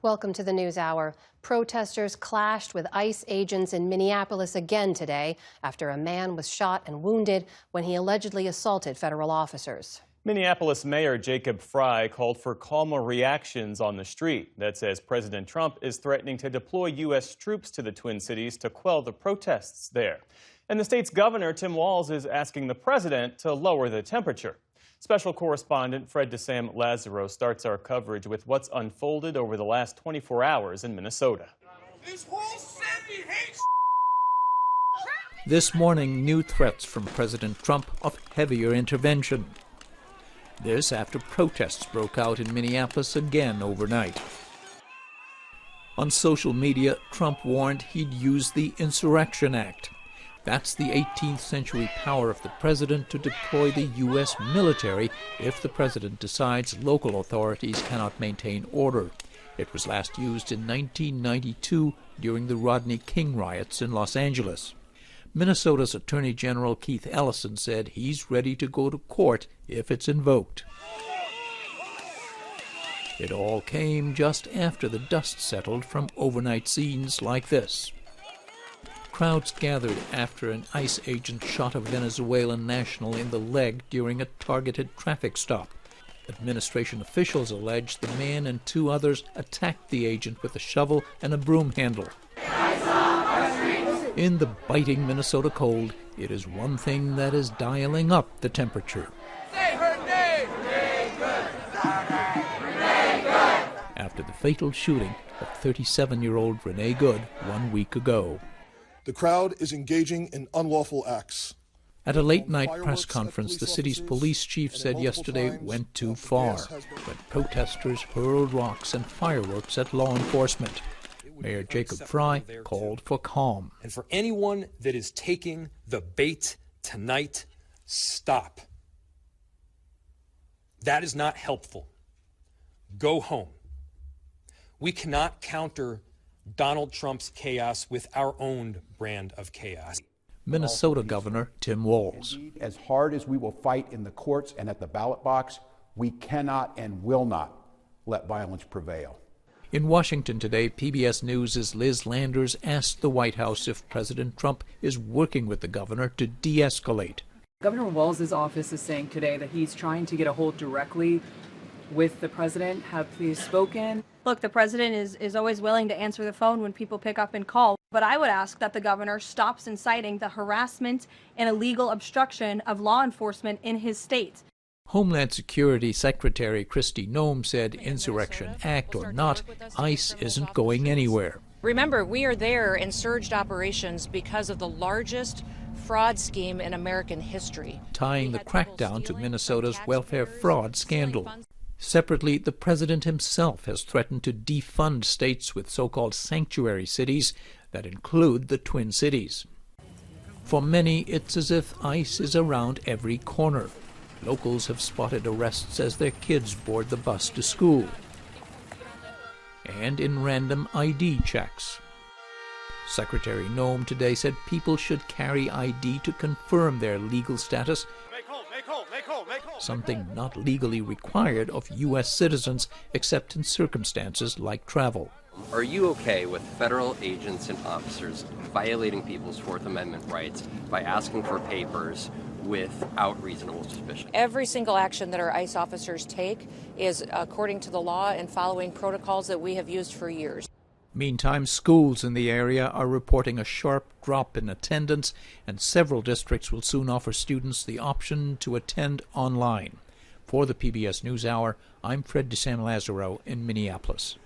Welcome to the News Hour. Protesters clashed with ICE agents in Minneapolis again today after a man was shot and wounded when he allegedly assaulted federal officers. Minneapolis Mayor Jacob Frey called for calmer reactions on the street. That says President Trump is threatening to deploy U.S. troops to the Twin Cities to quell the protests there. And the state's governor, Tim Walz, is asking the president to lower the temperature. Special correspondent Fred DeSam Lazaro starts our coverage with what's unfolded over the last 24 hours in Minnesota. This whole city hates. This morning, new threats from President Trump of heavier intervention. This after protests broke out in Minneapolis again overnight. On social media, Trump warned he'd use the Insurrection Act. That's the 18th century power of the president to deploy the U.S. military if the president decides local authorities cannot maintain order. It was last used in 1992 during the Rodney King riots in Los Angeles. Minnesota's Attorney General Keith Ellison said he's ready to go to court if it's invoked. It all came just after the dust settled from overnight scenes like this. Crowds gathered after an ICE agent shot a Venezuelan national in the leg during a targeted traffic stop. Administration officials allege the man and two others attacked the agent with a shovel and a broom handle. In the biting Minnesota cold, it is one thing that is dialing up the temperature. Say her name. Renee Good. Renee Good. After the fatal shooting of 37-year-old Renee Good 1 week ago. The crowd is engaging in unlawful acts. At a late-night press conference, the city's police chief said yesterday went too far when protesters hurled rocks and fireworks at law enforcement. Mayor Jacob Frey called for calm. And for anyone that is taking the bait tonight, stop. That is not helpful. Go home. We cannot counter Donald Trump's chaos with our own brand of chaos. Minnesota Governor Tim Walz. As hard as we will fight in the courts and at the ballot box, we cannot and will not let violence prevail. In Washington today, PBS News' Liz Landers asked the White House if President Trump is working with the governor to de-escalate. Governor Walz's office is saying today that he's trying to get a hold directly with the president. Have they spoken? Look, the president is always willing to answer the phone when people pick up and call. But I would ask that the governor stops inciting the harassment and illegal obstruction of law enforcement in his state. Homeland Security Secretary Kristi Noem said, Insurrection Act or not, ICE isn't going anywhere. Remember, we are there in surged operations because of the largest fraud scheme in American history. Tying the crackdown to Minnesota's welfare fraud scandal. Separately, the president himself has threatened to defund states with so-called sanctuary cities that include the Twin Cities. For many, it's as if ICE is around every corner. Locals have spotted arrests as their kids board the bus to school. And in random ID checks. Secretary Noem today said people should carry ID to confirm their legal status, something not legally required of U.S. citizens except in circumstances like travel. Are you okay with federal agents and officers violating people's Fourth Amendment rights by asking for papers without reasonable suspicion? Every single action that our ICE officers take is according to the law and following protocols that we have used for years. Meantime, schools in the area are reporting a sharp drop in attendance, and several districts will soon offer students the option to attend online. For the PBS NewsHour, I'm Fred DeSam Lazaro in Minneapolis.